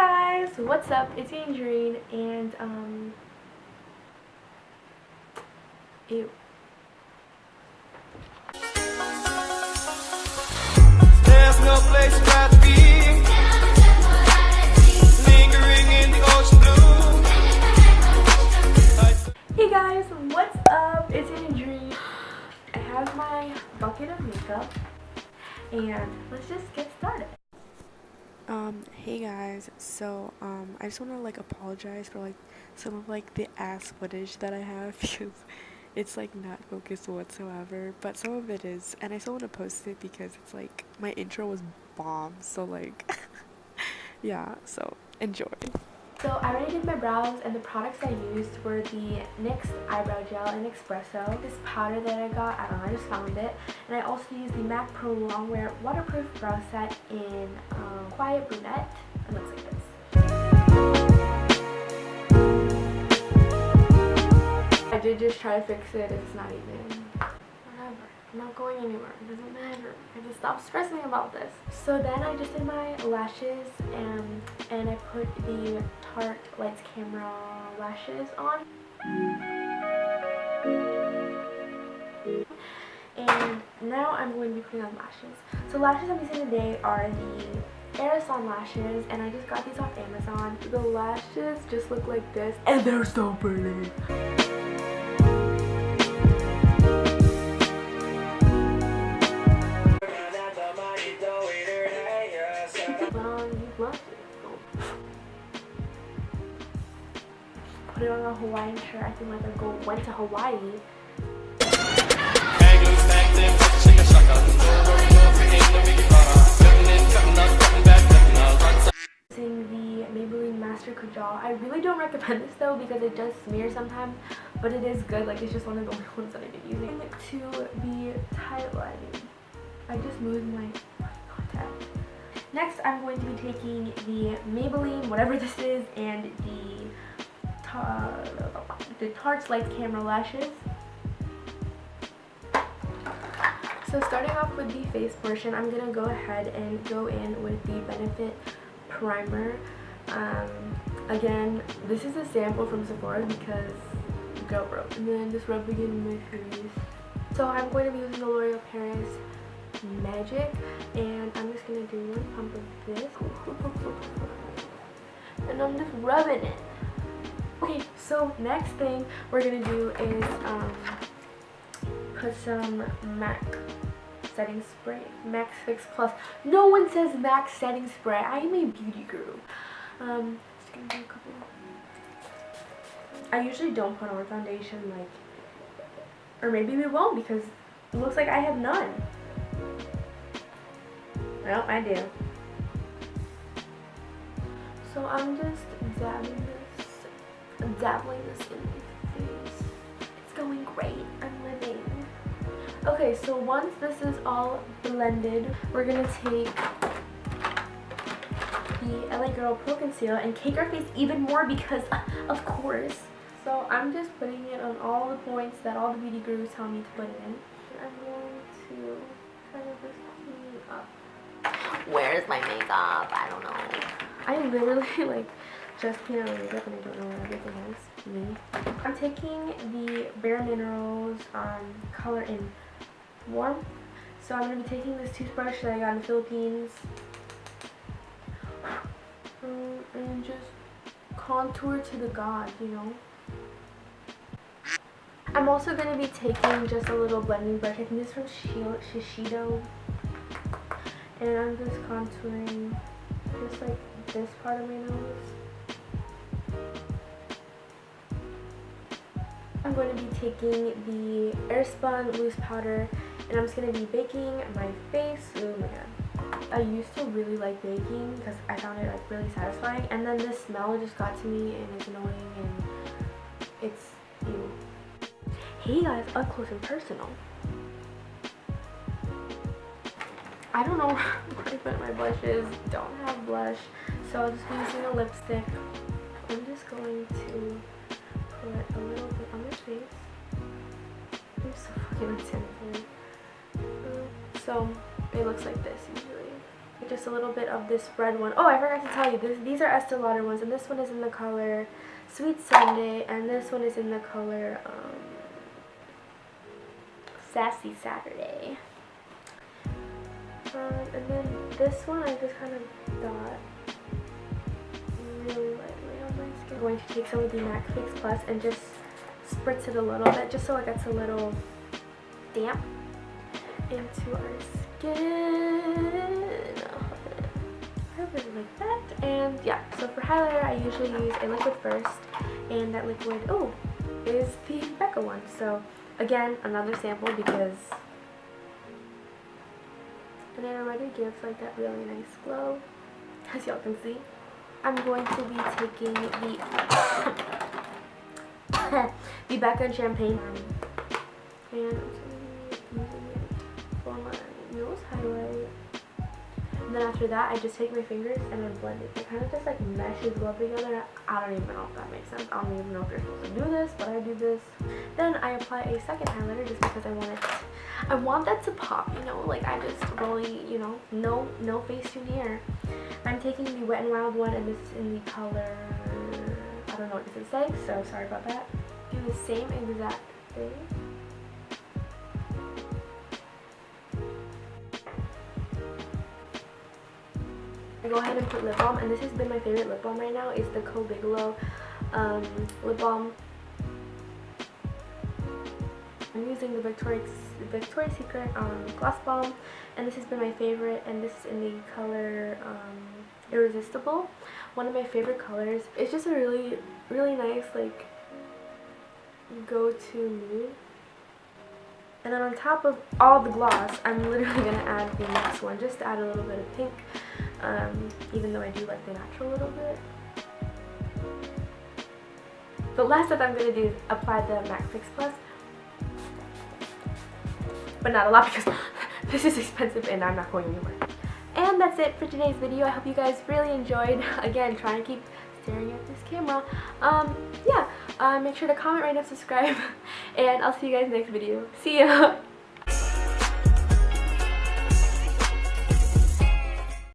guys, what's up? It's Tangerine and ew. There's no place I'd rather be. Lingering in the ocean blue. Hey guys, what's up? It's Tangerine. I have my bucket of makeup and let's just get started. Hey guys, so I just want to apologize for some of the ass footage that I have because it's not focused whatsoever, but some of it is, and I still want to post it because it's my intro was bomb, so yeah, so enjoy. So I already did my brows, and the products I used were the NYX eyebrow gel in espresso, this powder that I got, I don't know, I just found it, and I also used the MAC Pro Longwear waterproof brow set in quiet brunette. It looks like this. I did just try to fix it, it's not even, whatever, I'm not going anywhere, it doesn't matter, I just stopped stressing about this. So then I just did my lashes and I put the Tarte Lights Camera lashes on. And now I'm going to be putting on lashes. So lashes I'm using today are the arison lashes, and I just got these off Amazon. The lashes just look like this and they're so pretty. Put it on a Hawaiian shirt, I feel like I went to Hawaii. Using the Maybelline Master Kajal. I really don't recommend this though because it does smear sometimes, but it is good. It's just one of the only ones that I've been using. To be highlighting, I just moved my contact. Next, I'm going to be taking the Maybelline, whatever this is, and the Tarte Lights Camera lashes. So starting off with the face portion, I'm going to go ahead and go in with the Benefit primer. Again, this is a sample from Sephora because girl broke. And then just rub it in my face. So I'm going to be using the L'Oreal Paris Magic, and I'm just going to do one pump of this. And I'm just rubbing it. Okay, so next thing we're going to do is put some MAC setting spray. MAC Fix Plus. No one says MAC setting spray. I am a beauty guru. Just gonna do a couple. I usually don't put on foundation, or maybe we won't because it looks like I have none. Well, I do. So I'm just dabbling this in my face. It's going great. I'm living. Okay, so once this is all blended, we're gonna take the LA Girl Pro Conceal and cake our face even more because, of course. So I'm just putting it on all the points that all the beauty gurus tell me to put it in. I'm going to kind of just clean up. Where's my makeup? I don't know. I literally just clean out my makeup and I don't know where everything is. Me. I'm taking the bareminerals color in Warm. So I'm going to be taking this toothbrush that I got in the Philippines and just contour to the gods, you know. I'm also going to be taking just a little blending brush. I think this is from Shiseido. And I'm just contouring just this part of my nose. I'm going to be taking the airspun loose powder and I'm just going to be baking my face. Oh my god. I used to really like baking because I found it really satisfying, and then the smell just got to me and it's annoying and it's ew. Hey guys, up close and personal. I don't know where to put my blushes. Don't have blush, so I'll just be using a lipstick. I'm just going to put a little bit on my face. I'm so fucking intimidated. So it looks like this usually. just a little bit of this red one. Oh, I forgot to tell you, these are Estee Lauder ones, and this one is in the color Sweet Sunday, and this one is in the color Sassy Saturday. And then this one I just kind of dot really lightly on my skin. I'm going to take some of the MAC Fix Plus and just spritz it a little bit, just so it gets a little damp into our skin. Perfect, like that. And yeah, so for highlighter I usually use a liquid first, and that liquid, oh, is the Becca one. So again, another sample because and it already gives like that really nice glow, as y'all can see. I'm going to be taking the the Becca Champagne, and I'm just going to be using it for my nose highlight. And then after that, I just take my fingers and I blend it. It kind of just like meshes well together. I don't even know if that makes sense. I don't even know if you're supposed to do this, but I do this. Then I apply a second highlighter just because I want that to pop, you know, like I just really, you know, no face too near. I'm taking the Wet n Wild one, and this is in the color, I don't know what this is saying, so sorry about that. Do the same exact thing. I go ahead and put lip balm, and this has been my favorite lip balm right now, is the Co Bigelow lip balm. I'm using the Victoria's Secret gloss balm, and this has been my favorite, and this is in the color Irresistible, one of my favorite colors. It's just a really, really nice like go-to nude. And then on top of all the gloss, I'm literally going to add the next one, just to add a little bit of pink, even though I do like the natural a little bit. The last step I'm going to do is apply the MAC Fix Plus, but not a lot because this is expensive and I'm not going anywhere. And that's it for today's video. I hope you guys really enjoyed. Again, trying to keep staring at this camera. Yeah, make sure to comment, rate, and subscribe, and I'll see you guys next video. See ya!